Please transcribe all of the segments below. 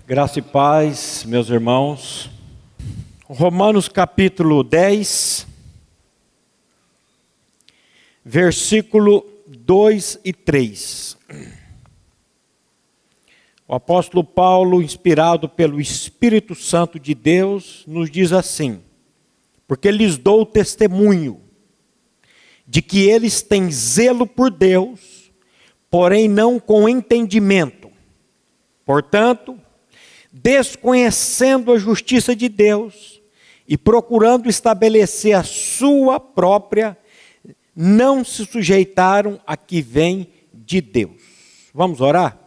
Graça e paz, meus irmãos. Romanos capítulo 10, versículo 2 e 3. O apóstolo Paulo, inspirado pelo Espírito Santo de Deus, nos diz assim: porque lhes dou testemunho de que eles têm zelo por Deus, porém não com entendimento. Portanto, desconhecendo a justiça de Deus e procurando estabelecer a sua própria, não se sujeitaram a que vem de Deus. Vamos orar?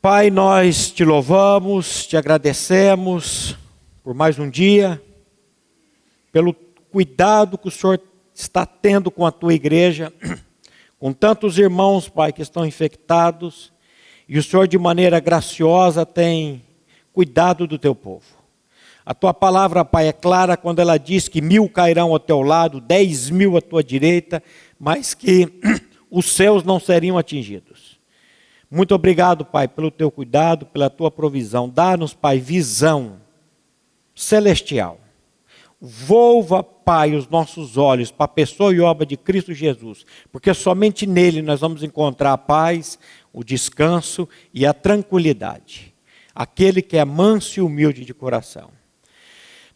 Pai, nós te louvamos, te agradecemos por mais um dia, pelo cuidado que o Senhor está tendo com a tua igreja, com tantos irmãos, Pai, que estão infectados, e o Senhor de maneira graciosa tem cuidado do teu povo. A tua palavra, Pai, é clara quando ela diz que 1000 cairão ao teu lado, 10.000 à tua direita, mas que os seus não seriam atingidos. Muito obrigado, Pai, pelo teu cuidado, pela tua provisão. Dá-nos, Pai, visão celestial. Volva, Pai, os nossos olhos para a pessoa e obra de Cristo Jesus, porque somente nele nós vamos encontrar a paz, o descanso e a tranquilidade. Aquele que é manso e humilde de coração.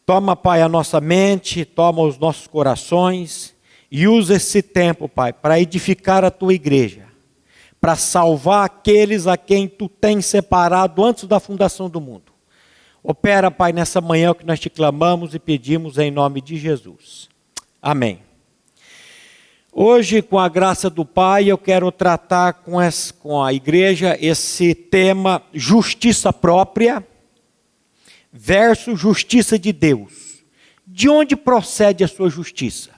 Toma, Pai, a nossa mente, toma os nossos corações e usa esse tempo, Pai, para edificar a tua igreja, para salvar aqueles a quem tu tens separado antes da fundação do mundo. Opera, Pai, nessa manhã o que nós te clamamos e pedimos em nome de Jesus. Amém. Hoje, com a graça do Pai, eu quero tratar com a igreja esse tema justiça própria versus justiça de Deus. De onde procede a sua justiça?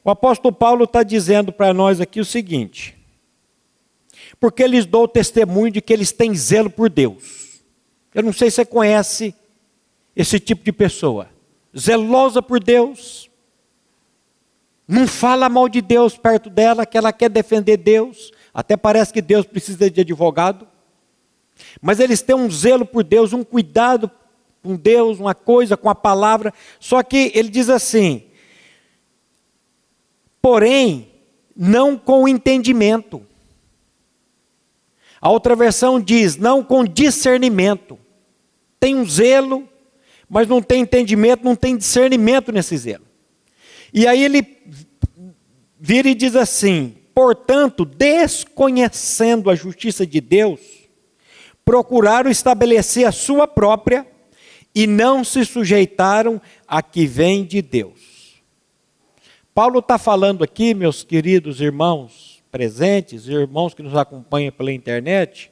O apóstolo Paulo está dizendo para nós aqui o seguinte: porque lhes dou testemunho de que eles têm zelo por Deus. Eu não sei se você conhece esse tipo de pessoa, zelosa por Deus, não fala mal de Deus perto dela, que ela quer defender Deus, até parece que Deus precisa de advogado, mas eles têm um zelo por Deus, um cuidado com Deus, uma coisa com a palavra, só que ele diz assim, porém, não com entendimento. A outra versão diz, não com discernimento. Tem um zelo, mas não tem entendimento, não tem discernimento nesse zelo. E aí ele vira e diz assim, portanto, desconhecendo a justiça de Deus, procuraram estabelecer a sua própria e não se sujeitaram a que vem de Deus. Paulo está falando aqui, meus queridos irmãos presentes, irmãos que nos acompanham pela internet,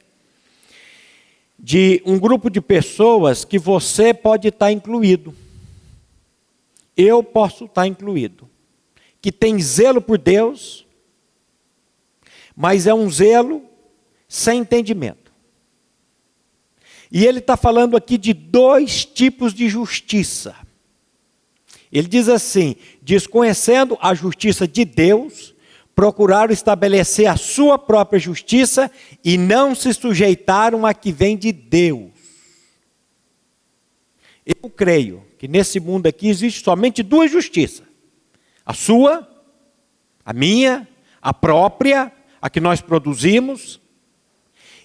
de um grupo de pessoas que você pode estar incluído. Eu posso estar incluído. Que tem zelo por Deus, mas é um zelo sem entendimento. E ele está falando aqui de 2 tipos de justiça. Ele diz assim, desconhecendo a justiça de Deus, procuraram estabelecer a sua própria justiça e não se sujeitaram a que vem de Deus. Eu creio que nesse mundo aqui existe somente 2 justiças. A sua, a minha, a própria, a que nós produzimos.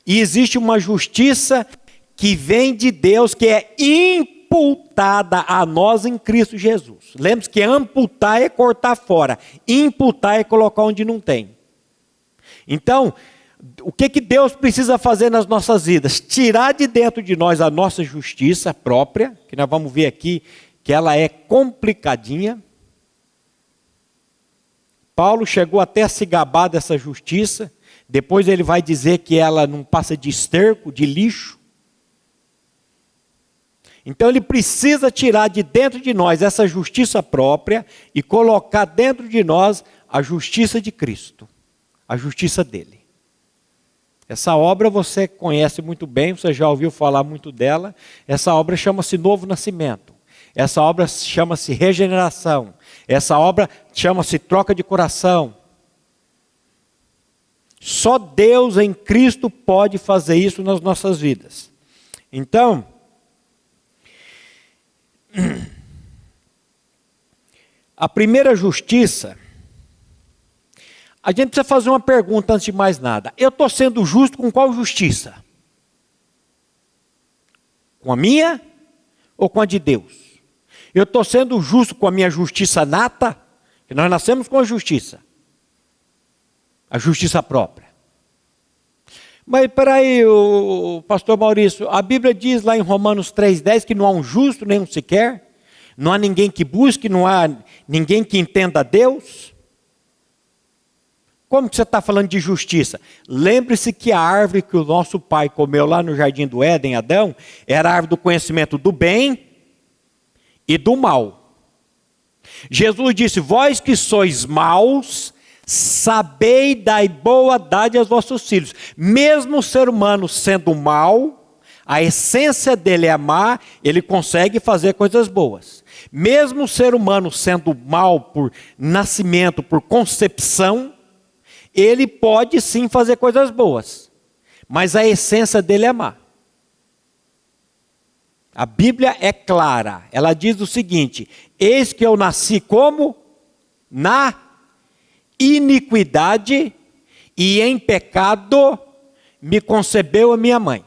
E existe uma justiça que vem de Deus, que é imputada a nós em Cristo Jesus. Lembre-se que amputar é cortar fora, imputar é colocar onde não tem. Então, o que Deus precisa fazer nas nossas vidas? Tirar de dentro de nós a nossa justiça própria, que nós vamos ver aqui que ela é complicadinha. Paulo chegou até a se gabar dessa justiça, depois ele vai dizer que ela não passa de esterco, de lixo. Então ele precisa tirar de dentro de nós essa justiça própria e colocar dentro de nós a justiça de Cristo, a justiça dele. Essa obra você conhece muito bem, você já ouviu falar muito dela. Essa obra chama-se Novo Nascimento. Essa obra chama-se regeneração. Essa obra chama-se troca de coração. Só Deus em Cristo pode fazer isso nas nossas vidas. Então, a primeira justiça, a gente precisa fazer uma pergunta antes de mais nada. Eu estou sendo justo com qual justiça? Com a minha ou com a de Deus? Eu estou sendo justo com a minha justiça nata? Que nós nascemos com a justiça própria. Mas peraí, o pastor Maurício, a Bíblia diz lá em Romanos 3,10 que não há um justo nenhum sequer, não há ninguém que busque, não há ninguém que entenda a Deus. Como que você está falando de justiça? Lembre-se que a árvore que o nosso pai comeu lá no jardim do Éden, Adão, era a árvore do conhecimento do bem e do mal. Jesus disse, vós que sois maus, sabei dar boa dádiva aos vossos filhos. Mesmo o ser humano sendo mau, a essência dele é má, ele consegue fazer coisas boas. Mesmo o ser humano sendo mau por nascimento, por concepção, ele pode sim fazer coisas boas, mas a essência dele é má. A Bíblia é clara, ela diz o seguinte, eis que eu nasci como? Na iniquidade e em pecado me concebeu a minha mãe.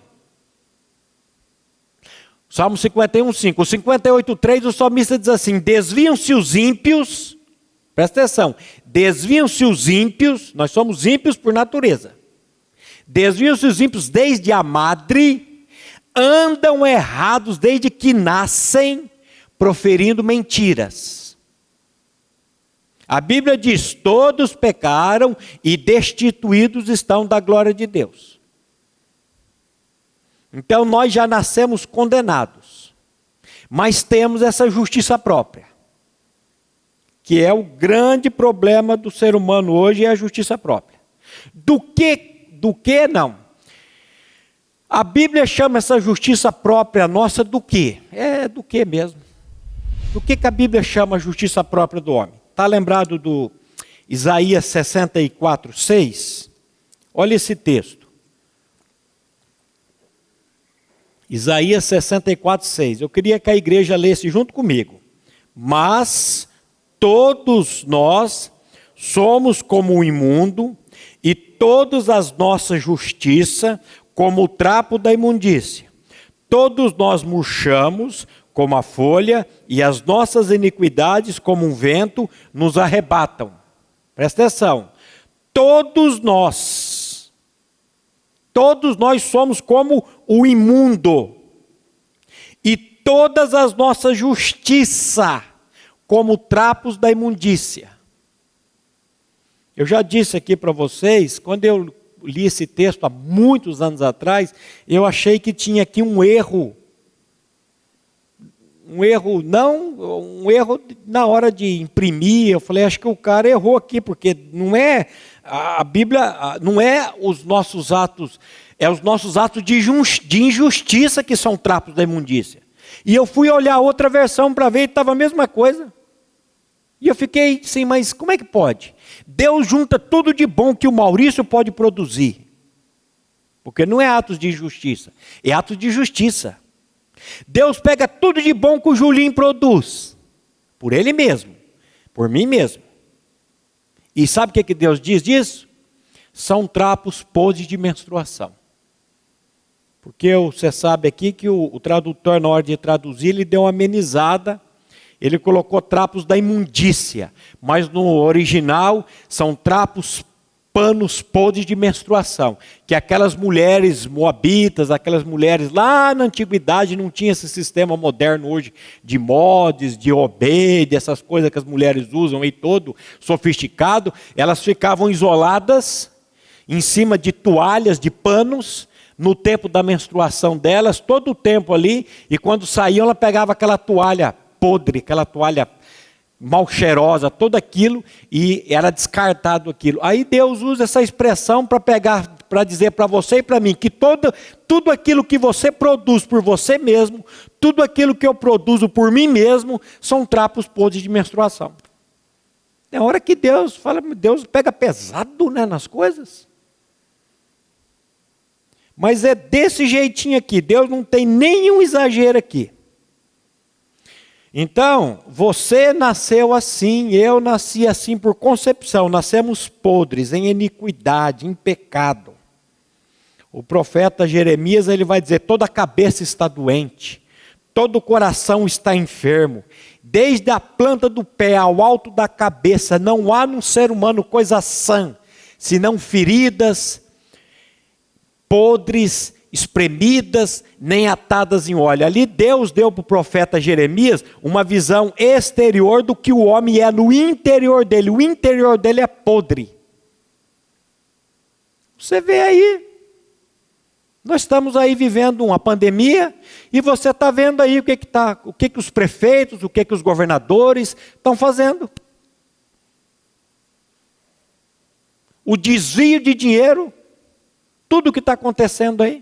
Salmo 51:5. O 58:3 o salmista diz assim, desviam-se os ímpios, presta atenção, desviam-se os ímpios, nós somos ímpios por natureza, desviam-se os ímpios desde a madre, andam errados desde que nascem, proferindo mentiras. A Bíblia diz, todos pecaram e destituídos estão da glória de Deus. Então nós já nascemos condenados, mas temos essa justiça própria, que é o grande problema do ser humano hoje, é a justiça própria. Do que não? A Bíblia chama essa justiça própria nossa do quê? É do que mesmo? Do que a Bíblia chama a justiça própria do homem? Está lembrado do Isaías 64:6? Olha esse texto. Isaías 64:6. Eu queria que a igreja lesse junto comigo. Mas todos nós somos como o imundo, e todas as nossas justiças como o trapo da imundícia. Todos nós murchamos como a folha, e as nossas iniquidades como um vento nos arrebatam. Presta atenção. Todos nós somos como o imundo, e todas as nossas justiças como trapos da imundícia. Eu já disse aqui para vocês, quando eu li esse texto há muitos anos atrás, eu achei que tinha aqui um erro na hora de imprimir. Eu falei, acho que o cara errou aqui, porque não é a Bíblia, não é os nossos atos, é os nossos atos de injustiça que são trapos da imundícia. E eu fui olhar outra versão para ver e estava a mesma coisa. E eu fiquei assim, mas como é que pode? Deus junta tudo de bom que o Maurício pode produzir. Porque não é atos de injustiça, é atos de justiça. Deus pega tudo de bom que o Julinho produz, por ele mesmo, por mim mesmo. E sabe o que Deus diz disso? São trapos podres de menstruação. Porque você sabe aqui que o tradutor, na hora de traduzir, ele deu uma amenizada, ele colocou trapos da imundícia, mas no original são panos podres de menstruação, que aquelas mulheres moabitas, aquelas mulheres lá na antiguidade, não tinha esse sistema moderno hoje de mods, de obede, essas coisas que as mulheres usam aí todo sofisticado. Elas ficavam isoladas em cima de toalhas, de panos, no tempo da menstruação delas, todo o tempo ali, e quando saíam ela pegava aquela toalha podre, aquela toalha mal cheirosa, tudo aquilo, e era descartado aquilo. Aí Deus usa essa expressão para dizer para você e para mim, que tudo aquilo que você produz por você mesmo, tudo aquilo que eu produzo por mim mesmo, são trapos podres de menstruação. É hora que Deus pega pesado, né, nas coisas. Mas é desse jeitinho aqui, Deus não tem nenhum exagero aqui. Então, você nasceu assim, eu nasci assim por concepção, nascemos podres, em iniquidade, em pecado. O profeta Jeremias, ele vai dizer, toda a cabeça está doente, todo o coração está enfermo, desde a planta do pé ao alto da cabeça, não há no ser humano coisa sã, senão feridas, podres, espremidas, nem atadas em óleo. Ali Deus deu para o profeta Jeremias uma visão exterior do que o homem é no interior dele. O interior dele é podre. Você vê aí, nós estamos aí vivendo uma pandemia e você está vendo aí o que os prefeitos, o que os governadores estão fazendo. O desvio de dinheiro, tudo o que está acontecendo aí.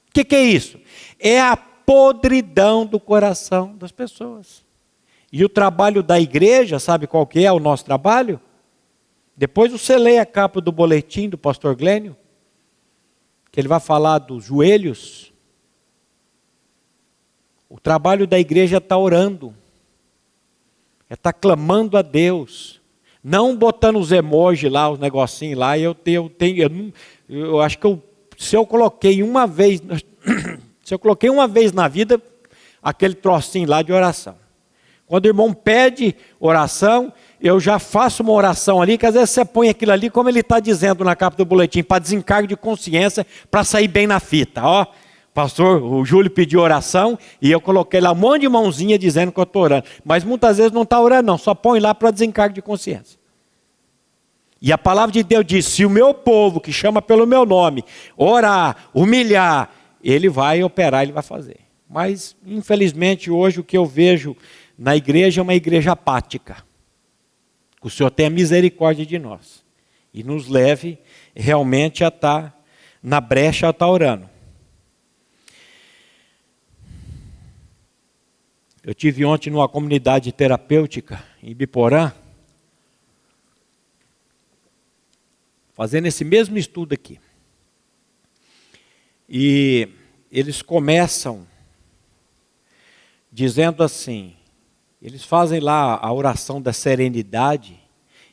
O que é isso? É a podridão do coração das pessoas. E o trabalho da igreja, sabe qual que é o nosso trabalho? Depois você lê a capa do boletim do pastor Glênio, que ele vai falar dos joelhos. O trabalho da igreja está orando, está clamando a Deus, não botando os emojis lá, os negocinhos lá. Eu acho que se eu coloquei uma vez na vida, aquele trocinho lá de oração. Quando o irmão pede oração, eu já faço uma oração ali, que às vezes você põe aquilo ali, como ele está dizendo na capa do boletim, para desencargo de consciência, para sair bem na fita. Ó, pastor, o Júlio pediu oração, e eu coloquei lá um monte de mãozinha dizendo que eu estou orando. Mas muitas vezes não está orando não, só põe lá para desencargo de consciência. E a palavra de Deus diz, se o meu povo, que chama pelo meu nome, orar, humilhar, ele vai operar, ele vai fazer. Mas, infelizmente, hoje o que eu vejo na igreja é uma igreja apática. Que o Senhor tenha misericórdia de nós. E nos leve realmente a estar na brecha, a estar orando. Eu tive ontem numa comunidade terapêutica em Biporã, fazendo esse mesmo estudo aqui. E eles começam dizendo assim, eles fazem lá a oração da serenidade,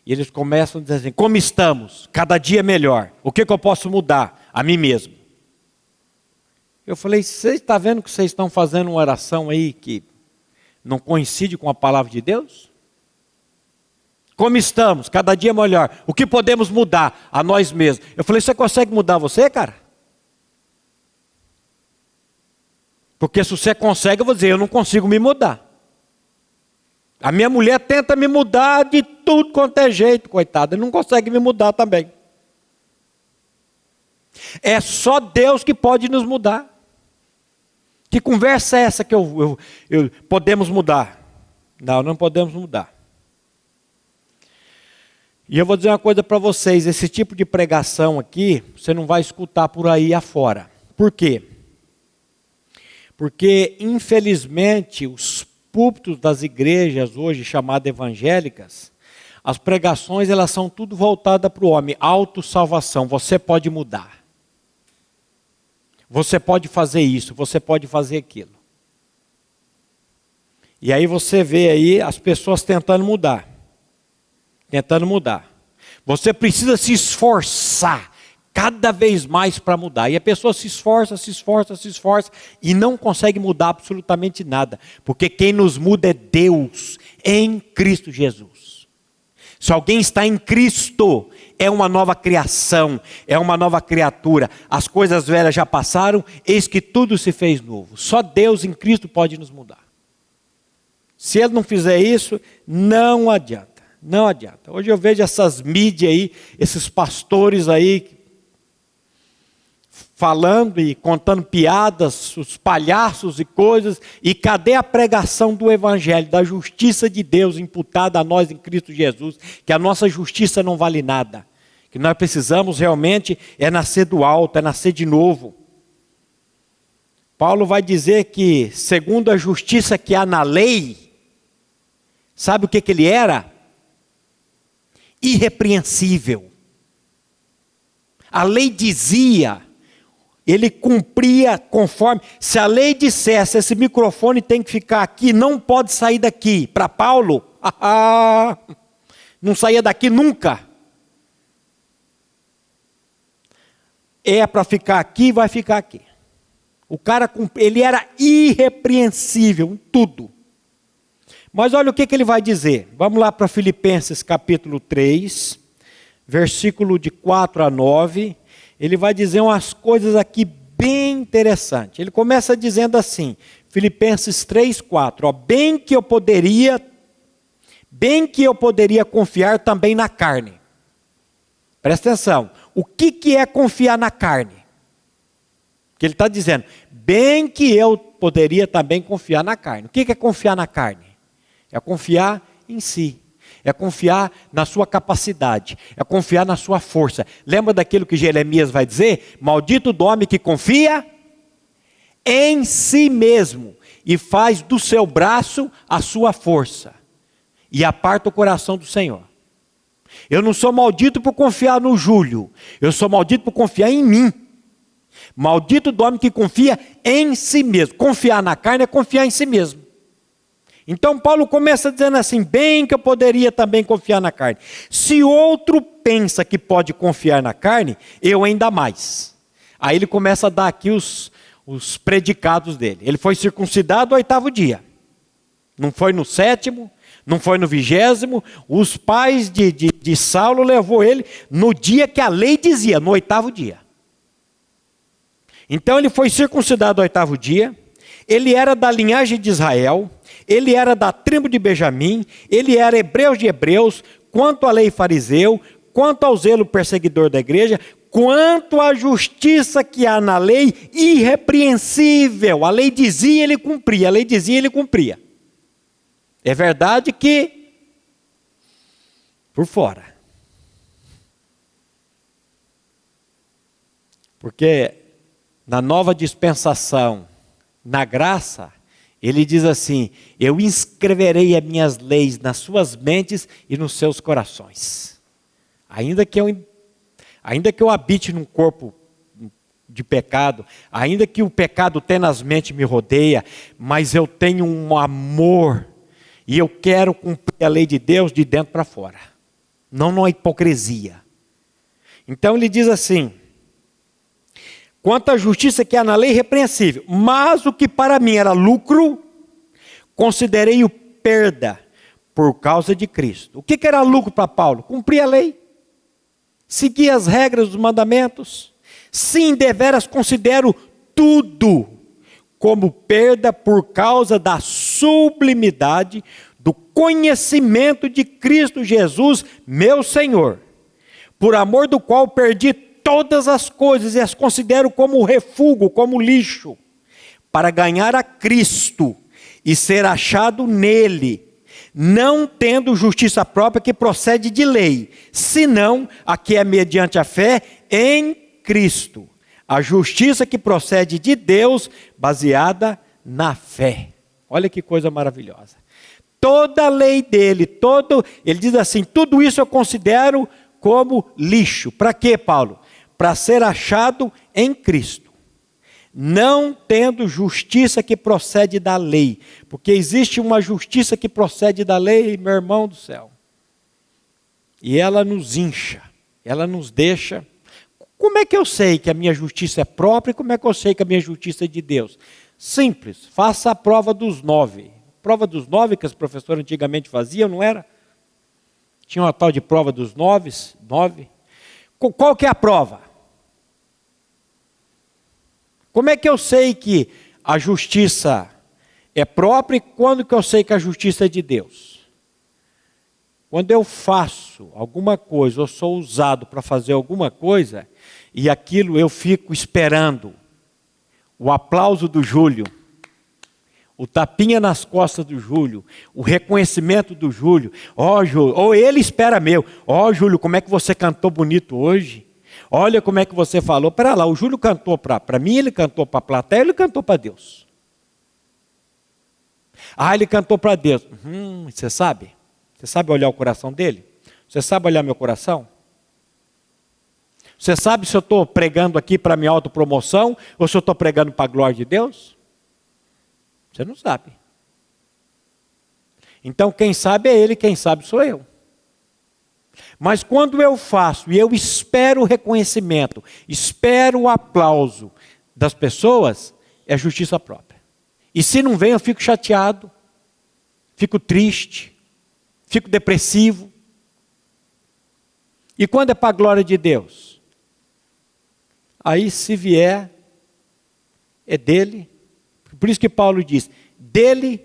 e eles começam a dizer assim, como estamos? Cada dia melhor. O que eu posso mudar? A mim mesmo. Eu falei, vocês estão vendo que vocês estão fazendo uma oração aí que não coincide com a palavra de Deus? Como estamos? Cada dia melhor. O que podemos mudar? A nós mesmos. Eu falei, você consegue mudar você, cara? Porque se você consegue, eu vou dizer, eu não consigo me mudar. A minha mulher tenta me mudar de tudo quanto é jeito, coitada. Não consegue me mudar também. É só Deus que pode nos mudar. Que conversa é essa que podemos mudar? Não podemos mudar. E eu vou dizer uma coisa para vocês, esse tipo de pregação aqui, você não vai escutar por aí afora. Por quê? Porque, infelizmente, os púlpitos das igrejas hoje, chamadas evangélicas, as pregações, elas são tudo voltadas para o homem, autossalvação, você pode mudar. Você pode fazer isso, você pode fazer aquilo. E aí você vê aí as pessoas tentando mudar. Você precisa se esforçar cada vez mais para mudar. E a pessoa se esforça e não consegue mudar absolutamente nada. Porque quem nos muda é Deus em Cristo Jesus. Se alguém está em Cristo, é uma nova criação, é uma nova criatura. As coisas velhas já passaram, eis que tudo se fez novo. Só Deus em Cristo pode nos mudar. Se Ele não fizer isso, não adianta. Não adianta. Hoje eu vejo essas mídias aí, esses pastores aí, falando e contando piadas, os palhaços e coisas, e cadê a pregação do Evangelho, da justiça de Deus imputada a nós em Cristo Jesus, que a nossa justiça não vale nada, que nós precisamos realmente é nascer do alto, é nascer de novo. Paulo vai dizer que, segundo a justiça que há na lei, sabe o que ele era? Irrepreensível. A lei dizia, Ele cumpria conforme. Se a lei dissesse, esse microfone tem que ficar aqui, não pode sair daqui. Para Paulo, não saía daqui nunca. É para ficar aqui, vai ficar aqui. O cara, ele era irrepreensível em tudo. Mas olha o que ele vai dizer. Vamos lá para Filipenses capítulo 3, versículo de 4 a 9. Ele vai dizer umas coisas aqui bem interessantes. Ele começa dizendo assim, Filipenses 3, 4. Ó, bem que eu poderia confiar também na carne. Presta atenção. O que é confiar na carne? Que ele está dizendo, bem que eu poderia também confiar na carne. O que é confiar na carne? É confiar em si. É confiar na sua capacidade. É confiar na sua força. Lembra daquilo que Jeremias vai dizer? Maldito do homem que confia em si mesmo e faz do seu braço a sua força. E aparta o coração do Senhor. Eu não sou maldito por confiar no Júlio. Eu sou maldito por confiar em mim. Maldito do homem que confia em si mesmo. Confiar na carne é confiar em si mesmo. Então Paulo começa dizendo assim, bem que eu poderia também confiar na carne. Se outro pensa que pode confiar na carne, eu ainda mais. Aí ele começa a dar aqui os predicados dele. Ele foi circuncidado no 8º dia. Não foi no 7º, não foi no 20º. Os pais de Saulo levou ele no dia que a lei dizia, no 8º dia. Então ele foi circuncidado no 8º dia. Ele era da linhagem de Israel. Ele era da tribo de Benjamim, ele era hebreu de hebreus, quanto à lei fariseu, quanto ao zelo perseguidor da igreja, quanto à justiça que há na lei, irrepreensível. A lei dizia, ele cumpria, a lei dizia, ele cumpria. É verdade que, por fora. Porque na nova dispensação, na graça, ele diz assim, eu inscreverei as minhas leis nas suas mentes e nos seus corações. Ainda que eu habite num corpo de pecado, ainda que o pecado tenazmente me rodeia, mas eu tenho um amor e eu quero cumprir a lei de Deus de dentro para fora. Não há hipocrisia. Então ele diz assim, quanto à justiça que há na lei, irrepreensível. Mas o que para mim era lucro, considerei-o perda por causa de Cristo. O que era lucro para Paulo? Cumprir a lei. Seguir as regras dos mandamentos. Sim, deveras considero tudo como perda por causa da sublimidade do conhecimento de Cristo Jesus, meu Senhor. Por amor do qual perdi todas as coisas e as considero como refúgio, como lixo, para ganhar a Cristo e ser achado nele, não tendo justiça própria que procede de lei, senão a que é mediante a fé em Cristo, a justiça que procede de Deus, baseada na fé. Olha que coisa maravilhosa. Toda a lei dele, ele diz assim, tudo isso eu considero como lixo. Para quê, Paulo? Para ser achado em Cristo, não tendo justiça que procede da lei, porque existe uma justiça que procede da lei, meu irmão do céu, e ela nos incha, ela nos deixa. Como é que eu sei que a minha justiça é própria e como é que eu sei que a minha justiça é de Deus? Simples, faça a prova dos 9. Prova dos 9 que as professoras antigamente faziam, não era? Tinha uma tal de prova dos 9. Qual que é a prova? Como é que eu sei que a justiça é própria e quando que eu sei que a justiça é de Deus? Quando eu faço alguma coisa, ou sou usado para fazer alguma coisa, e aquilo eu fico esperando o aplauso do Júlio, o tapinha nas costas do Júlio, o reconhecimento do Júlio, Júlio, ou ele espera meu, Júlio, como é que você cantou bonito hoje? Olha como é que você falou. Pera lá, o Júlio cantou para mim, ele cantou para a plateia, ele cantou para Deus. Ele cantou para Deus. Você sabe? Você sabe olhar o coração dele? Você sabe olhar meu coração? Você sabe se eu estou pregando aqui para minha autopromoção ou se eu estou pregando para a glória de Deus? Você não sabe. Então quem sabe é ele, quem sabe sou eu. Mas quando eu faço e eu espero o reconhecimento, espero o aplauso das pessoas, é justiça própria. E se não vem, eu fico chateado, fico triste, fico depressivo. E quando é para a glória de Deus? Aí se vier, é dele. Por isso que Paulo diz, dele,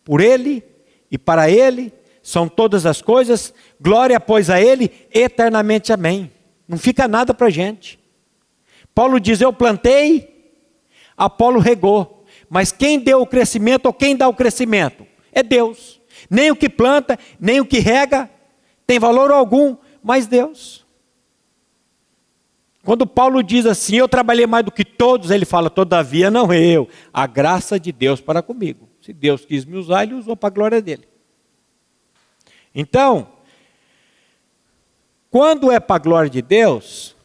por ele e para ele são todas as coisas, glória pois a ele eternamente, amém. Não fica nada para a gente. Paulo diz, eu plantei, Apolo regou, mas quem deu o crescimento ou quem dá o crescimento? É Deus. Nem o que planta, nem o que rega, tem valor algum, mas Deus. Quando Paulo diz assim, eu trabalhei mais do que todos, ele fala, todavia não eu, a graça de Deus para comigo. Se Deus quis me usar, ele usou para a glória dele. Então, quando é para a glória de Deus,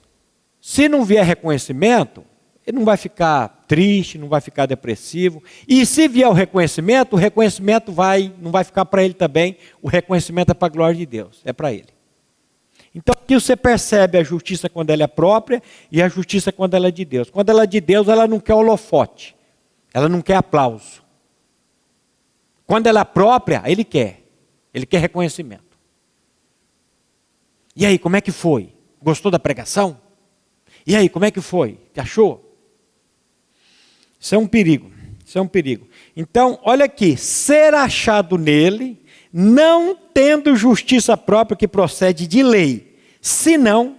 se não vier reconhecimento, ele não vai ficar triste, não vai ficar depressivo. E se vier o reconhecimento não vai ficar para ele também. O reconhecimento é para a glória de Deus, é para ele. Então aqui você percebe a justiça quando ela é própria e a justiça quando ela é de Deus. Quando ela é de Deus, ela não quer holofote, ela não quer aplauso. Quando ela é própria, ele quer reconhecimento. E aí, como é que foi? Gostou da pregação? E aí, como é que foi? Te achou? Isso é um perigo, isso é um perigo. Então, olha aqui, ser achado nele, não tendo justiça própria que procede de lei, senão,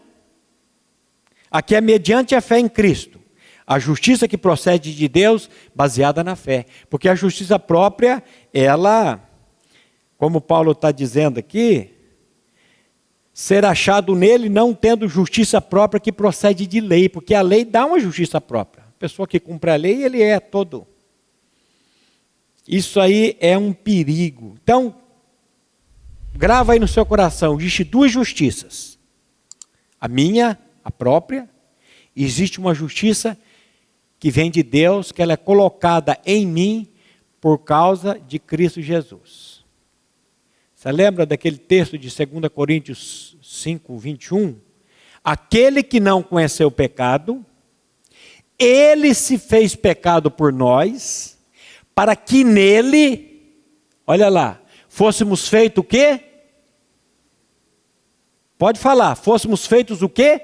aqui é mediante a fé em Cristo, a justiça que procede de Deus, baseada na fé. Porque a justiça própria, ela, como Paulo está dizendo aqui, ser achado nele não tendo justiça própria que procede de lei, porque a lei dá uma justiça própria. A pessoa que cumpre a lei, ele é todo. Isso aí é um perigo. Então, grava aí no seu coração, existe duas justiças. A minha, a própria, e existe uma justiça que vem de Deus, que ela é colocada em mim por causa de Cristo Jesus. Você lembra daquele texto de 2 Coríntios 5, 21? Aquele que não conheceu o pecado, ele se fez pecado por nós, para que nele, olha lá, fôssemos feitos o quê? Pode falar, fôssemos feitos o quê?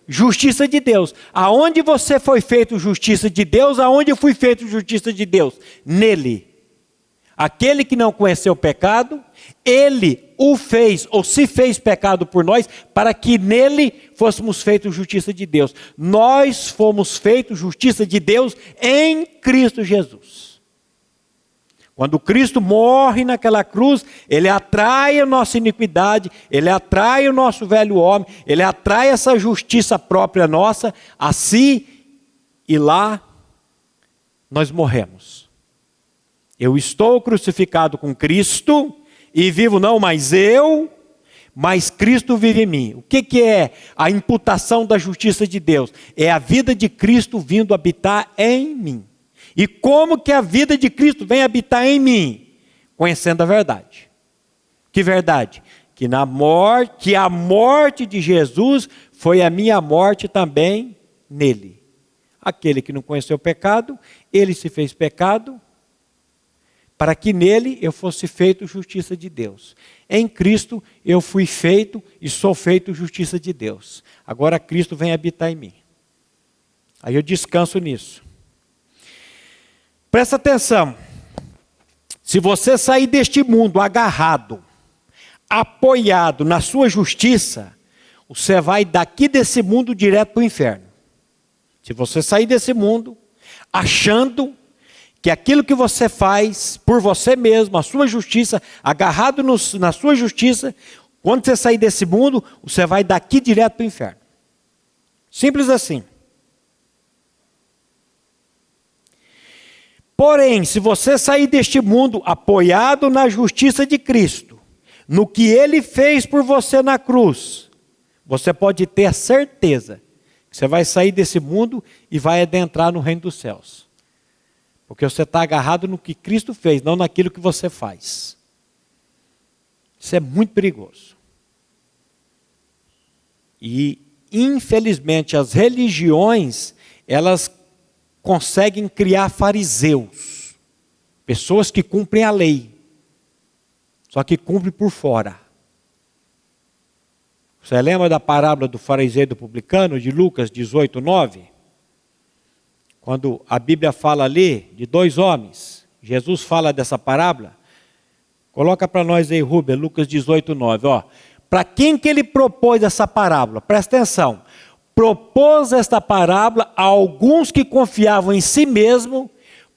Justiça de Deus. Aonde você foi feito justiça de Deus, aonde eu fui feito justiça de Deus? Nele. Aquele que não conheceu o pecado, ele o fez, ou se fez pecado por nós, para que nele fôssemos feitos justiça de Deus. Nós fomos feitos justiça de Deus em Cristo Jesus. Quando Cristo morre naquela cruz, ele atrai a nossa iniquidade, ele atrai o nosso velho homem, ele atrai essa justiça própria nossa a si, e lá nós morremos. Eu estou crucificado com Cristo, e vivo não mais eu, mas Cristo vive em mim. O que é a imputação da justiça de Deus? É a vida de Cristo vindo habitar em mim. E como que a vida de Cristo vem habitar em mim? Conhecendo a verdade. Que verdade? Que a morte de Jesus foi a minha morte também nele. Aquele que não conheceu o pecado, ele se fez pecado, para que nele eu fosse feito justiça de Deus. Em Cristo eu fui feito e sou feito justiça de Deus. Agora Cristo vem habitar em mim. Aí eu descanso nisso. Presta atenção. Se você sair deste mundo agarrado, apoiado na sua justiça, você vai daqui desse mundo direto para o inferno. Se você sair desse mundo achando que aquilo que você faz por você mesmo, a sua justiça, agarrado na sua justiça, quando você sair desse mundo, você vai daqui direto para o inferno. Simples assim. Porém, se você sair deste mundo apoiado na justiça de Cristo, no que Ele fez por você na cruz, você pode ter a certeza que você vai sair desse mundo e vai adentrar no reino dos céus. Porque você está agarrado no que Cristo fez, não naquilo que você faz. Isso é muito perigoso. E, infelizmente, as religiões, elas conseguem criar fariseus. Pessoas que cumprem a lei. Só que cumprem por fora. Você lembra da parábola do fariseu e do publicano, de Lucas 18, 9? Quando a Bíblia fala ali de dois homens, Jesus fala dessa parábola. Coloca para nós aí, Rubem, Lucas 18, 9. Para quem que ele propôs essa parábola? Presta atenção. Propôs esta parábola a alguns que confiavam em si mesmo,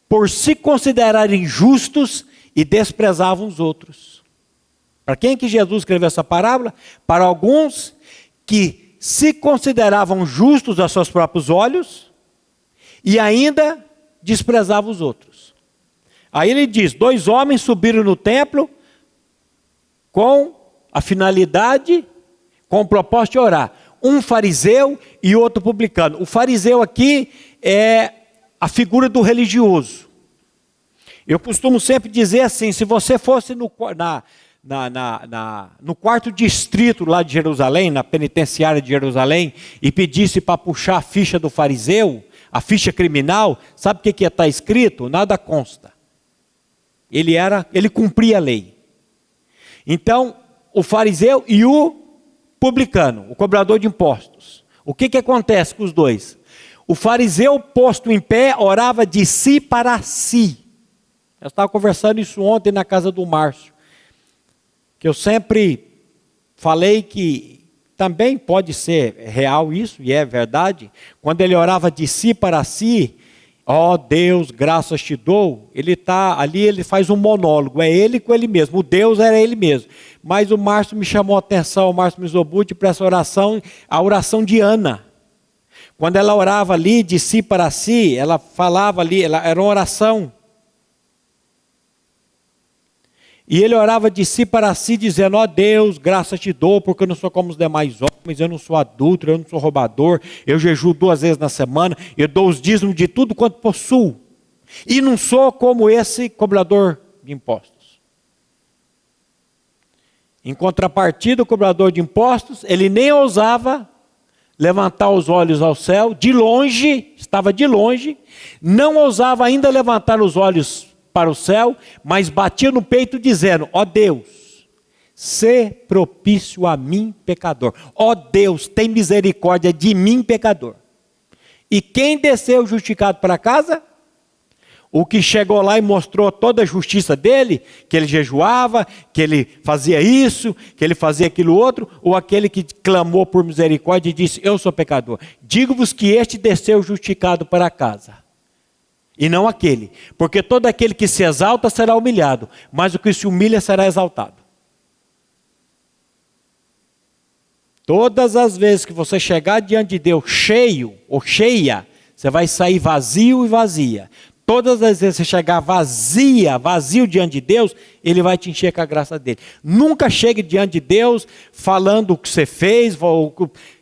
por se considerarem justos e desprezavam os outros. Para quem que Jesus escreveu essa parábola? Para alguns que se consideravam justos aos seus próprios olhos e ainda desprezavam os outros. Aí ele diz, 2 homens subiram no templo com a finalidade, com o propósito de orar. Um fariseu e outro publicano. O fariseu aqui é a figura do religioso. Eu costumo sempre dizer assim, se você fosse no quarto distrito lá de Jerusalém, na penitenciária de Jerusalém, e pedisse para puxar a ficha do fariseu, a ficha criminal, sabe o que ia estar escrito? Nada consta. Ele cumpria a lei. Então, o fariseu e o publicano, o cobrador de impostos. O que acontece com os dois? O fariseu, posto em pé, orava de si para si. Eu estava conversando isso ontem na casa do Márcio. Que eu sempre falei que também pode ser real isso, e é verdade. Quando ele orava de si para si, ó Deus, graças te dou, ele está ali, ele faz um monólogo, é ele com ele mesmo, o Deus era ele mesmo. Mas o Márcio me chamou a atenção, o Márcio Mizobuti, para essa oração, a oração de Ana. Quando ela orava ali de si para si, ela falava ali, era uma oração. E ele orava de si para si, dizendo, ó Deus, graças te dou, porque eu não sou como os demais homens, eu não sou adúltero, eu não sou roubador, eu jejuo 2 vezes na semana, eu dou os dízimos de tudo quanto possuo. E não sou como esse cobrador de impostos. Em contrapartida, o cobrador de impostos, ele nem ousava levantar os olhos ao céu, de longe, estava de longe, não ousava ainda levantar os olhos para o céu, mas batia no peito dizendo, ó Deus, sê propício a mim, pecador. Ó Deus, tem misericórdia de mim, pecador. E quem desceu justificado para casa? O que chegou lá e mostrou toda a justiça dele, que ele jejuava, que ele fazia isso, que ele fazia aquilo outro, ou aquele que clamou por misericórdia e disse, eu sou pecador. Digo-vos que este desceu justificado para casa. E não aquele, porque todo aquele que se exalta será humilhado, mas o que se humilha será exaltado. Todas as vezes que você chegar diante de Deus cheio ou cheia, você vai sair vazio e vazia. Todas as vezes que você chegar vazio diante de Deus, Ele vai te encher com a graça dele. Nunca chegue diante de Deus falando o que você fez,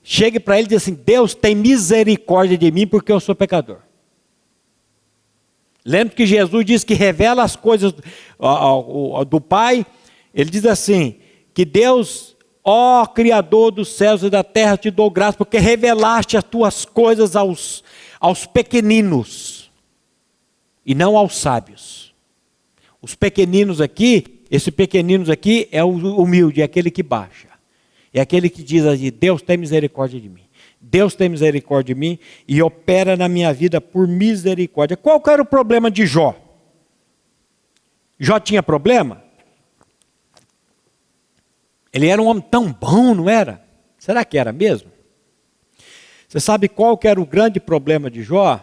chegue para Ele e diga assim, Deus tem misericórdia de mim porque eu sou pecador. Lembra que Jesus diz que revela as coisas do Pai? Ele diz assim, que Deus, ó Criador dos céus e da terra, te dou graça, porque revelaste as tuas coisas aos pequeninos, e não aos sábios. Os pequeninos aqui, esse pequeninos aqui é o humilde, é aquele que baixa. É aquele que diz assim, Deus tem misericórdia de mim. Deus tem misericórdia de mim e opera na minha vida por misericórdia. Qual que era o problema de Jó? Jó tinha problema? Ele era um homem tão bom, não era? Será que era mesmo? Você sabe qual que era o grande problema de Jó?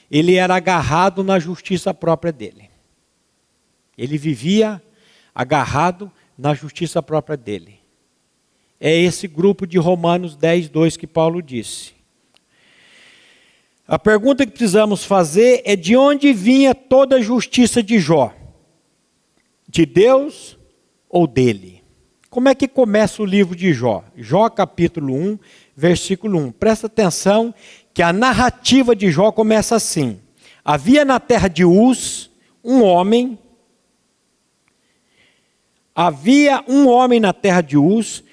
Ele era agarrado na justiça própria dele. Ele vivia agarrado na justiça própria dele. É esse grupo de Romanos 10, 2 que Paulo disse. A pergunta que precisamos fazer é de onde vinha toda a justiça de Jó? De Deus ou dele? como é que começa o livro de Jó? Jó capítulo 1, versículo 1. Presta atenção que a narrativa de Jó começa assim. Havia na terra de Uz um homem. Havia um homem na terra de Uz,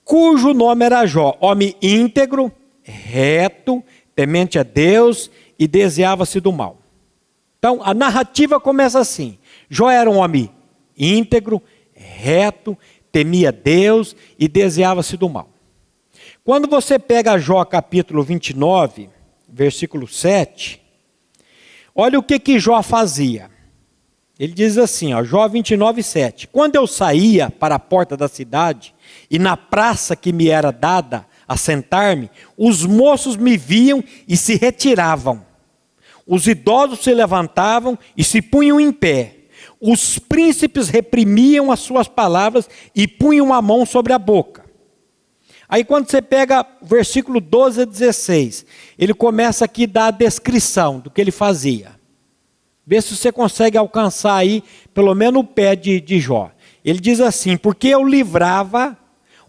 cujo nome era Jó. Homem íntegro, reto, temente a Deus e desviava-se do mal. Então, a narrativa começa assim. Jó era um homem íntegro, reto, temia Deus e desviava-se do mal. Quando você pega Jó capítulo 29, versículo 7, olha o que Jó fazia. Ele diz assim, ó, Jó 29, 7. Quando eu saía para a porta da cidade e na praça que me era dada a sentar-me, os moços me viam e se retiravam. Os idosos se levantavam e se punham em pé. Os príncipes reprimiam as suas palavras e punham a mão sobre a boca. Aí quando você pega o versículo 12 a 16, ele começa aqui a dar a descrição do que ele fazia. Vê se você consegue alcançar aí pelo menos o pé de Jó. Ele diz assim, porque eu livrava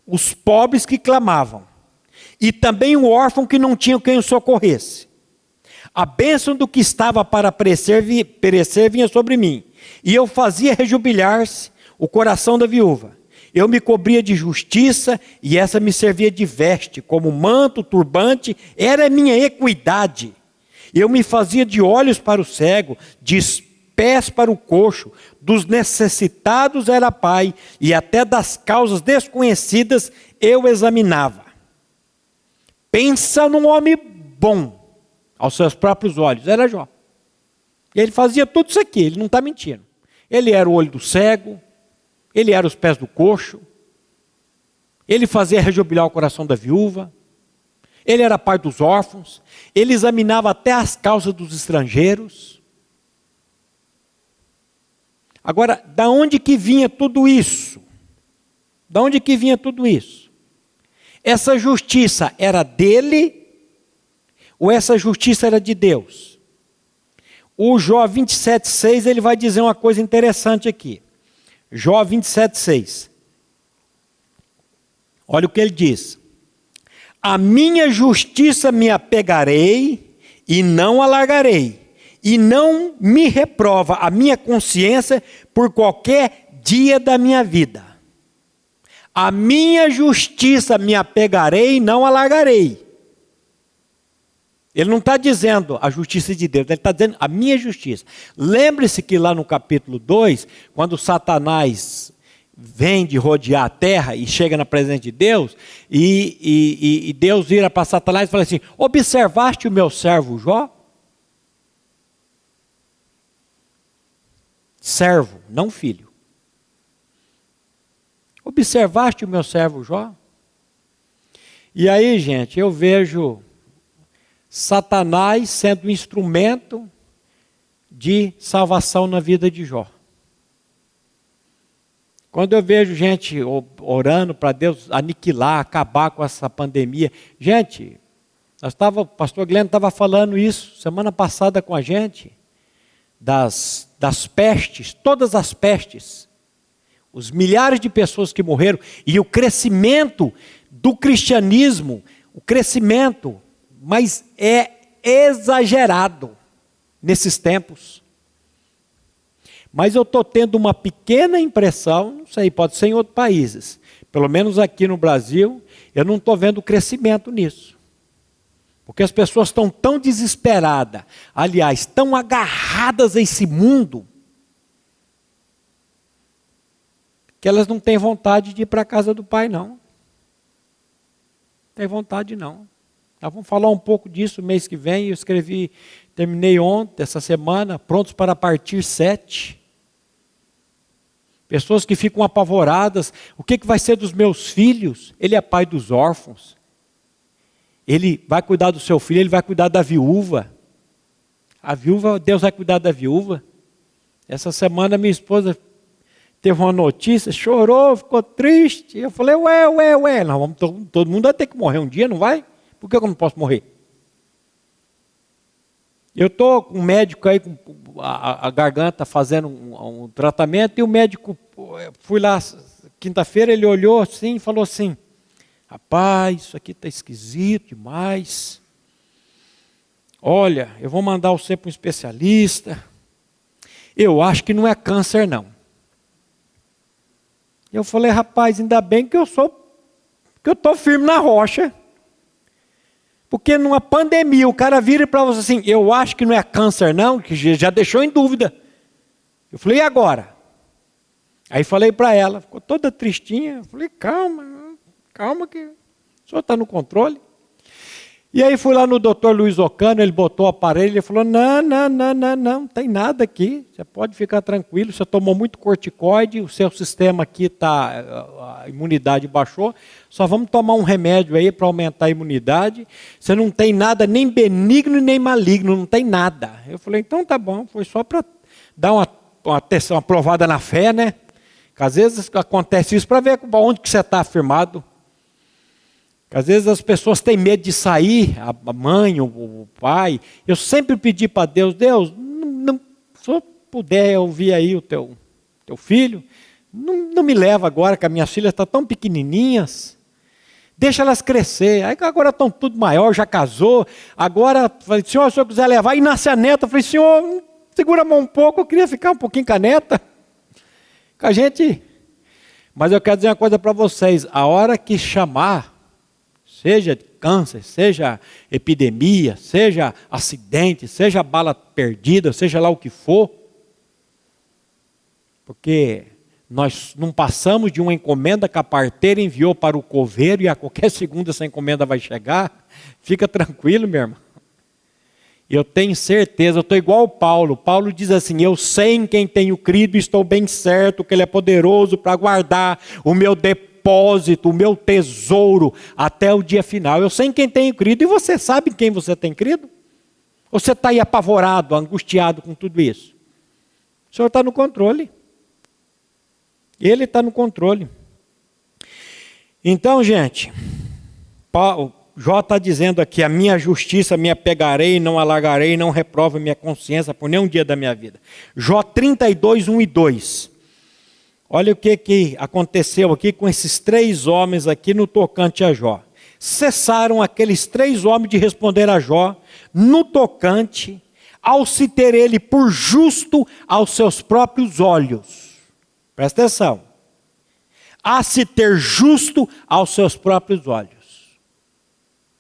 os pobres que clamavam, e também o órfão que não tinha quem o socorresse. A bênção do que estava para perecer vinha sobre mim, e eu fazia rejubilar-se o coração da viúva. Eu me cobria de justiça, e essa me servia de veste, como manto, turbante, era a minha equidade. Eu me fazia de olhos para o cego, de pés para o coxo, dos necessitados era pai, e até das causas desconhecidas eu examinava. Pensa num homem bom, aos seus próprios olhos, era Jó. E ele fazia tudo isso aqui, ele não está mentindo. Ele era o olho do cego, ele era os pés do coxo, ele fazia rejubilar o coração da viúva, ele era pai dos órfãos, ele examinava até as causas dos estrangeiros. Agora, da onde que vinha tudo isso? Da onde que vinha tudo isso? Essa justiça era dele ou essa justiça era de Deus? O Jó 27,6 ele vai dizer uma coisa interessante aqui. Jó 27,6. Olha o que ele diz. A minha justiça me apegarei e não alargarei, e não me reprova a minha consciência por qualquer dia da minha vida. A minha justiça me apegarei e não alargarei. Ele não está dizendo a justiça de Deus, ele está dizendo a minha justiça. Lembre-se que lá no capítulo 2, quando Satanás vem de rodear a terra e chega na presença de Deus, e Deus vira para Satanás e fala assim, observaste o meu servo Jó? Servo, não filho. Observaste o meu servo Jó? E aí, gente, eu vejo Satanás sendo um instrumento de salvação na vida de Jó. Quando eu vejo gente orando para Deus aniquilar, acabar com essa pandemia. Gente, o pastor Glenn estava falando isso semana passada com a gente, das pestes, todas as pestes, os milhares de pessoas que morreram, e o crescimento do cristianismo, o crescimento, mas é exagerado nesses tempos. Mas eu estou tendo uma pequena impressão, não sei, pode ser em outros países, pelo menos aqui no Brasil, eu não estou vendo crescimento nisso. Porque as pessoas estão tão desesperadas, aliás, tão agarradas a esse mundo, que elas não têm vontade de ir para a casa do Pai, não. Não tem vontade, não. Nós vamos falar um pouco disso mês que vem, eu terminei ontem, essa semana, prontos para partir 7. Pessoas que ficam apavoradas, o que vai ser dos meus filhos? Ele é pai dos órfãos. Ele vai cuidar do seu filho, ele vai cuidar da viúva. A viúva, Deus vai cuidar da viúva. Essa semana minha esposa teve uma notícia, chorou, ficou triste. Eu falei, todo mundo vai ter que morrer um dia, não vai? Por que eu não posso morrer? Eu estou com um médico aí, com a garganta fazendo um tratamento, e o médico, fui lá quinta-feira ele olhou assim e falou assim: rapaz, isso aqui está esquisito demais. Olha, eu vou mandar você para um especialista. Eu acho que não é câncer, não. Eu falei: rapaz, ainda bem que eu estou firme na rocha. Porque numa pandemia o cara vira para você assim: eu acho que não é câncer, não, que já deixou em dúvida. Eu falei: e agora? Aí falei para ela, ficou toda tristinha. Eu falei: calma que o senhor está no controle. E aí fui lá no doutor Luiz Ocano, ele botou o aparelho e falou: não tem nada aqui, você pode ficar tranquilo, você tomou muito corticoide, o seu sistema aqui a imunidade baixou, só vamos tomar um remédio aí para aumentar a imunidade, você não tem nada nem benigno nem maligno, não tem nada. Eu falei: então tá bom, foi só para dar uma provada na fé, né? Que às vezes acontece isso para ver onde que você está afirmado. Às vezes as pessoas têm medo de sair, a mãe, o pai. Eu sempre pedi para Deus: se eu puder ouvir aí o teu filho, não me leva agora, que as minhas filhas estão tão pequenininhas. Deixa elas crescer. Aí agora estão tudo maior, já casou. Agora, falei: senhor, se eu quiser levar, e nasce a neta. Eu falei: senhor, segura a mão um pouco, eu queria ficar um pouquinho com a neta. Com a gente. Mas eu quero dizer uma coisa para vocês: a hora que chamar, seja câncer, seja epidemia, seja acidente, seja bala perdida, seja lá o que for, porque nós não passamos de uma encomenda que a parteira enviou para o coveiro e a qualquer segundo essa encomenda vai chegar. Fica tranquilo, meu irmão. Eu tenho certeza, eu estou igual ao Paulo. Paulo diz assim: eu sei em quem tenho crido e estou bem certo que Ele é poderoso para guardar o meu depósito, o meu tesouro até o dia final. Eu sei em quem tenho crido. E você sabe em quem você tem crido? Ou você está aí apavorado, angustiado com tudo isso? O Senhor está no controle. Ele está no controle. Então, gente, Jó está dizendo aqui: a minha justiça me apegarei, não alargarei, não reprovo minha consciência por nenhum dia da minha vida. Jó 32, 1 e 2. Olha o que aconteceu aqui com esses 3 homens aqui no tocante a Jó. Cessaram aqueles 3 homens de responder a Jó no tocante ao se ter ele por justo aos seus próprios olhos. Presta atenção. A se ter justo aos seus próprios olhos.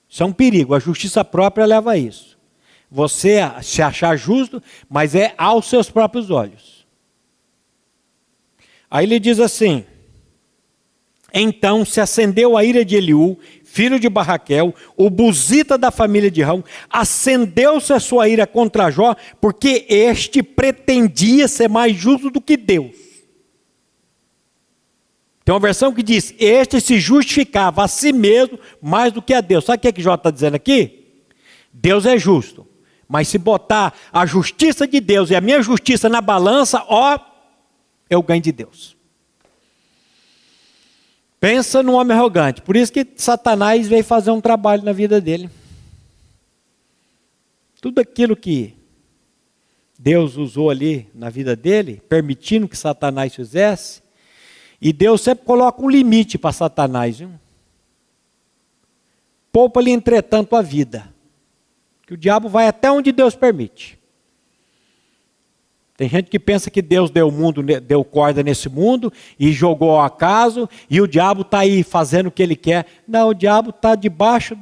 Isso é um perigo, a justiça própria leva a isso. Você se achar justo, mas é aos seus próprios olhos. Aí ele diz assim: então se acendeu a ira de Eliú, filho de Barraquel, o buzita da família de Rão, acendeu-se a sua ira contra Jó, porque este pretendia ser mais justo do que Deus. Tem uma versão que diz: este se justificava a si mesmo mais do que a Deus. Sabe o que Jó está dizendo aqui? Deus é justo, mas se botar a justiça de Deus e a minha justiça na balança, eu ganho de Deus. Pensa num homem arrogante. Por isso que Satanás veio fazer um trabalho na vida dele. Tudo aquilo que Deus usou ali na vida dele, permitindo que Satanás fizesse, e Deus sempre coloca um limite para Satanás. Viu? Poupa-lhe, entretanto, a vida. Que o diabo vai até onde Deus permite. Tem gente que pensa que Deus deu corda nesse mundo e jogou ao acaso, e o diabo está aí fazendo o que ele quer. Não, o diabo está debaixo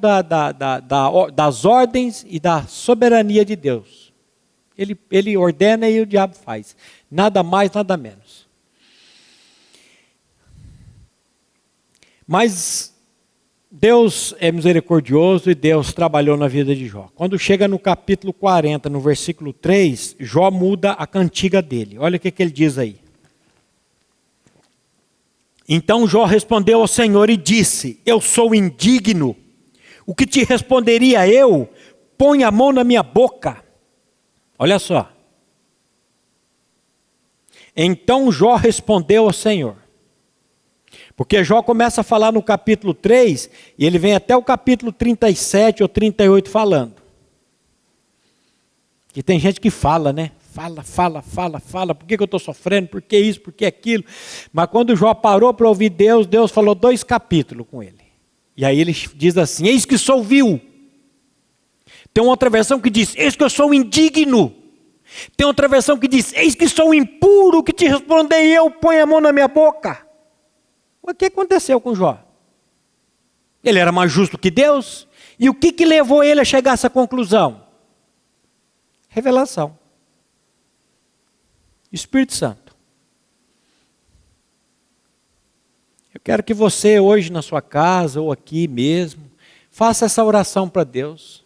das ordens e da soberania de Deus. Ele ordena e o diabo faz. Nada mais, nada menos. Mas Deus é misericordioso e Deus trabalhou na vida de Jó. Quando chega no capítulo 40, no versículo 3, Jó muda a cantiga dele. Olha o que ele diz aí. Então Jó respondeu ao Senhor e disse: eu sou indigno. O que te responderia eu? Põe a mão na minha boca. Olha só. Então Jó respondeu ao Senhor. Porque Jó começa a falar no capítulo 3, e ele vem até o capítulo 37 ou 38 falando. E tem gente que fala, né? por que eu estou sofrendo, por que isso, por que aquilo. Mas quando Jó parou para ouvir Deus, Deus falou 2 capítulos com ele. E aí ele diz assim: eis que sou vil. Tem outra versão que diz: eis que eu sou indigno. Tem outra versão que diz: eis que sou impuro, que te respondei eu, põe a mão na minha boca. O que aconteceu com Jó? Ele era mais justo que Deus? E o que levou ele a chegar a essa conclusão? Revelação. Espírito Santo. Eu quero que você hoje na sua casa ou aqui mesmo, faça essa oração para Deus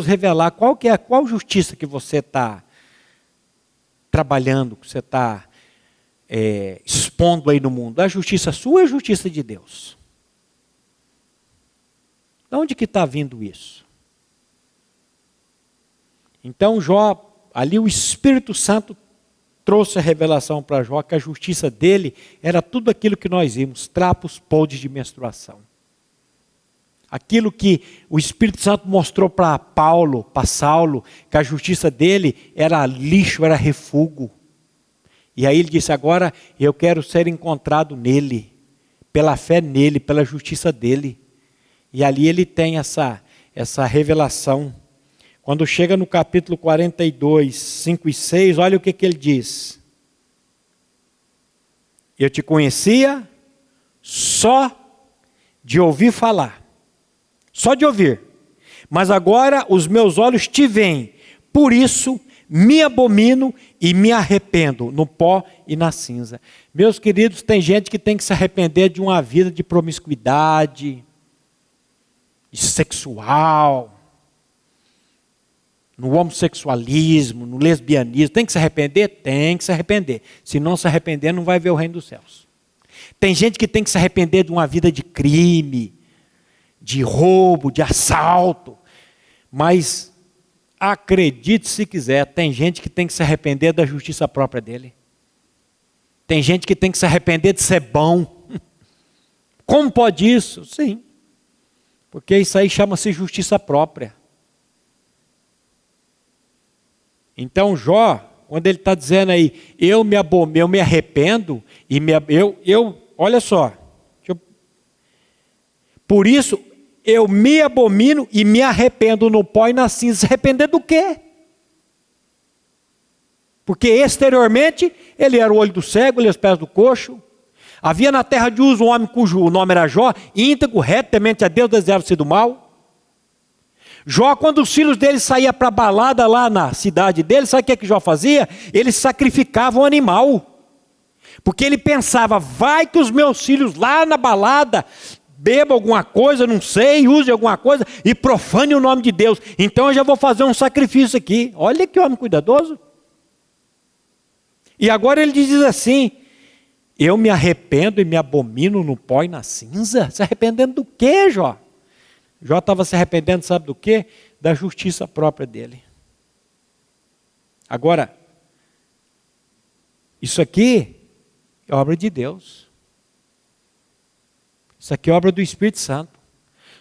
revelar qual justiça que você está trabalhando, que você está expondo aí no mundo. A justiça sua ou a justiça de Deus? De onde que está vindo isso? Então Jó, ali o Espírito Santo trouxe a revelação para Jó que a justiça dele era tudo aquilo que nós vimos, trapos, podres de menstruação. Aquilo que o Espírito Santo mostrou para Paulo, para Saulo, que a justiça dele era lixo, era refúgio. E aí ele disse: agora eu quero ser encontrado nele, pela fé nele, pela justiça dele. E ali ele tem essa revelação. Quando chega no capítulo 42, 5 e 6, olha o que ele diz. Eu te conhecia só de ouvir falar. Só de ouvir. Mas agora os meus olhos te veem. Por isso me abomino e me arrependo no pó e na cinza. Meus queridos, tem gente que tem que se arrepender de uma vida de promiscuidade, de sexual, no homossexualismo, no lesbianismo. Tem que se arrepender? Tem que se arrepender. Se não se arrepender, não vai ver o reino dos céus. Tem gente que tem que se arrepender de uma vida de crime, de roubo, de assalto. Mas acredite se quiser, tem gente que tem que se arrepender da justiça própria dele. Tem gente que tem que se arrepender de ser bom. Como pode isso? Sim. Porque isso aí chama-se justiça própria. Então Jó, quando ele está dizendo aí, eu me arrependo, olha só, por isso eu me abomino e me arrependo no pó e na cinza. Se arrepender do quê? Porque exteriormente ele era o olho do cego, ele os pés do coxo. Havia na terra de Uz um homem cujo nome era Jó, íntegro, reto, temente a Deus, desejava-se do mal. Jó, quando os filhos dele saíam para a balada lá na cidade dele, sabe o que Jó fazia? Ele sacrificava um animal. Porque ele pensava, vai que os meus filhos lá na balada bebam alguma coisa, não sei, use alguma coisa e profane o nome de Deus. Então eu já vou fazer um sacrifício aqui. Olha que homem cuidadoso. E agora ele diz assim, eu me arrependo e me abomino no pó e na cinza. Se arrependendo do quê, Jó? Jó estava se arrependendo, sabe do quê? Da justiça própria dele. Agora, isso aqui é obra de Deus. Isso aqui é obra do Espírito Santo.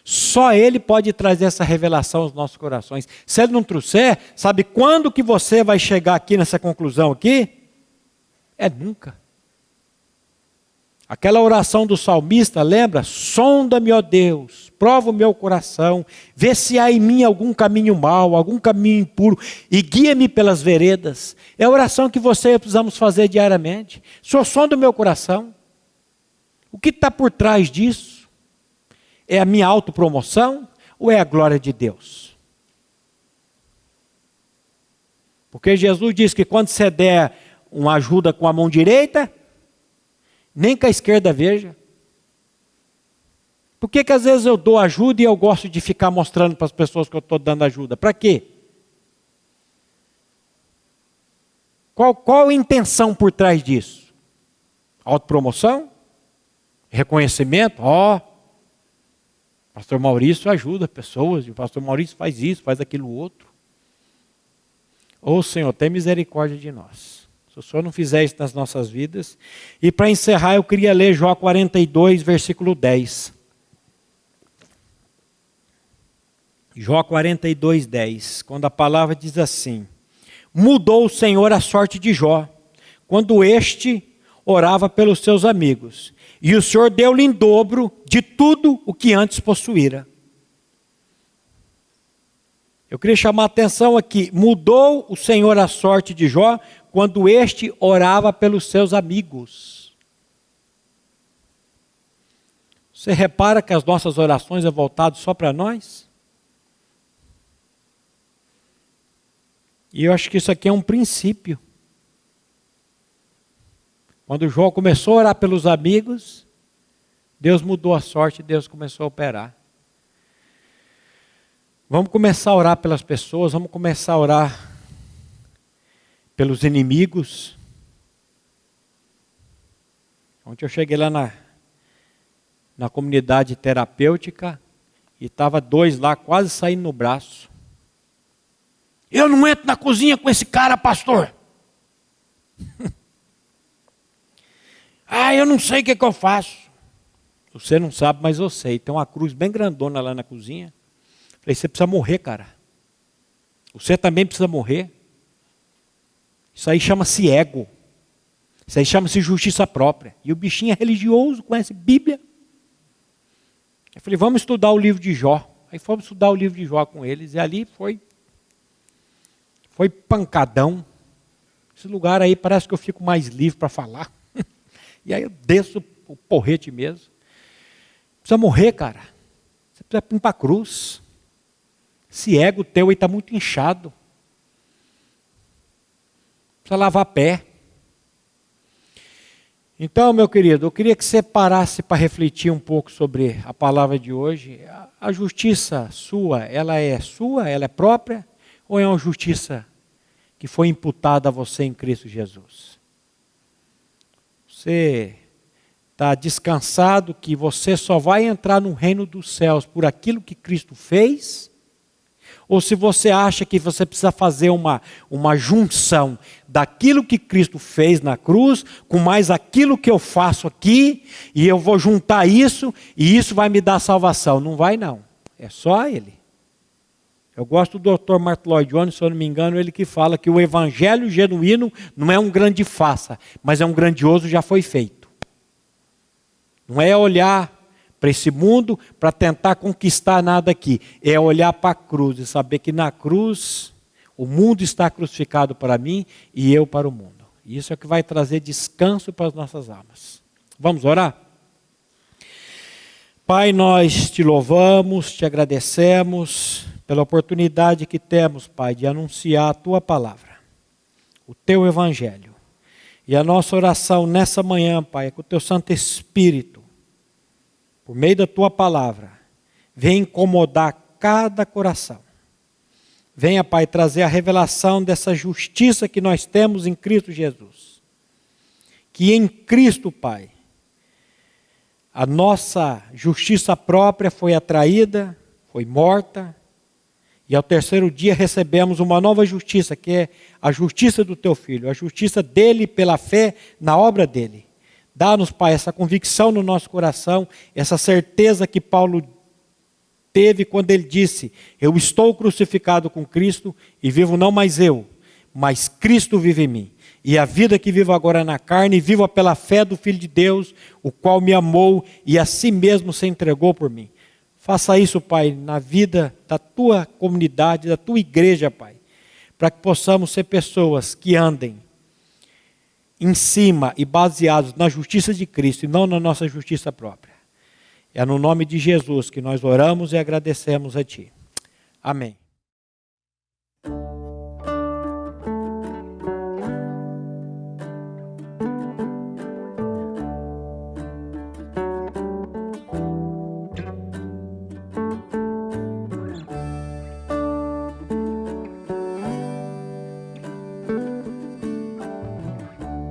Só Ele pode trazer essa revelação aos nossos corações. Se Ele não trouxer, sabe quando que você vai chegar aqui nessa conclusão aqui? É nunca. Aquela oração do salmista, lembra? Sonda-me, ó Deus, prova o meu coração, vê se há em mim algum caminho mau, algum caminho impuro, e guia-me pelas veredas. É a oração que você e eu precisamos fazer diariamente. Senhor, sonda o meu coração. O que está por trás disso? É a minha autopromoção ou é a glória de Deus? Porque Jesus diz que quando você der uma ajuda com a mão direita, nem com a esquerda veja. Por que às vezes eu dou ajuda e eu gosto de ficar mostrando para as pessoas que eu estou dando ajuda? Para quê? Qual a intenção por trás disso? Autopromoção? Reconhecimento? Pastor Maurício ajuda pessoas, o pastor Maurício faz isso, faz aquilo outro. Senhor, tem misericórdia de nós. Se o Senhor não fizer isso nas nossas vidas. E para encerrar, eu queria ler Jó 42, versículo 10. Jó 42, 10. Quando a palavra diz assim: mudou o Senhor a sorte de Jó, quando este orava pelos seus amigos. E o Senhor deu-lhe em dobro de tudo o que antes possuíra. Eu queria chamar a atenção aqui. Mudou o Senhor a sorte de Jó, quando este orava pelos seus amigos. Você repara que as nossas orações é voltado só para nós? E eu acho que isso aqui é um princípio. Quando Jó começou a orar pelos amigos, Deus mudou a sorte, Deus começou a operar. Vamos começar a orar pelas pessoas, vamos começar a orar pelos inimigos. Ontem eu cheguei lá na comunidade terapêutica e estava 2 lá quase saindo no braço. Eu não entro na cozinha com esse cara, pastor. Eu não sei o que eu faço. Você não sabe, mas eu sei. Tem uma cruz bem grandona lá na cozinha. Falei, você precisa morrer, cara. Você também precisa morrer. Isso aí chama-se ego. Isso aí chama-se justiça própria. E o bichinho é religioso, conhece Bíblia. Eu falei, vamos estudar o livro de Jó. Aí fomos estudar o livro de Jó com eles. E ali foi pancadão. Esse lugar aí parece que eu fico mais livre para falar. E aí eu desço o porrete mesmo. Precisa morrer, cara. Você precisa ir para a cruz. Esse ego teu aí está muito inchado. Precisa lavar pé. Então, meu querido, eu queria que você parasse para refletir um pouco sobre a palavra de hoje. A justiça sua, ela é própria? Ou é uma justiça que foi imputada a você em Cristo Jesus? Você está descansado que você só vai entrar no reino dos céus por aquilo que Cristo fez? Ou se você acha que você precisa fazer uma junção daquilo que Cristo fez na cruz, com mais aquilo que eu faço aqui, e eu vou juntar isso, e isso vai me dar salvação. Não vai não, é só Ele. Eu gosto do Dr. Martin Lloyd Jones, se eu não me engano, ele que fala que o evangelho genuíno não é um grande faça, mas é um grandioso já foi feito. Não é olhar para esse mundo para tentar conquistar nada aqui. É olhar para a cruz e saber que na cruz o mundo está crucificado para mim e eu para o mundo. E isso é o que vai trazer descanso para as nossas almas. Vamos orar? Pai, nós te louvamos, te agradecemos pela oportunidade que temos, Pai, de anunciar a Tua palavra, o Teu Evangelho. E a nossa oração nessa manhã, Pai, é que o Teu Santo Espírito, por meio da Tua palavra, venha incomodar cada coração. Venha, Pai, trazer a revelação dessa justiça que nós temos em Cristo Jesus. Que em Cristo, Pai, a nossa justiça própria foi atraída, foi morta, e ao terceiro dia recebemos uma nova justiça, que é a justiça do Teu Filho, a justiça dele pela fé na obra dele. Dá-nos, Pai, essa convicção no nosso coração, essa certeza que Paulo teve quando ele disse, eu estou crucificado com Cristo e vivo não mais eu, mas Cristo vive em mim. E a vida que vivo agora na carne, vivo pela fé do Filho de Deus, o qual me amou e a si mesmo se entregou por mim. Faça isso, Pai, na vida da Tua comunidade, da Tua igreja, Pai, para que possamos ser pessoas que andem em cima e baseados na justiça de Cristo e não na nossa justiça própria. É no nome de Jesus que nós oramos e agradecemos a Ti. Amém.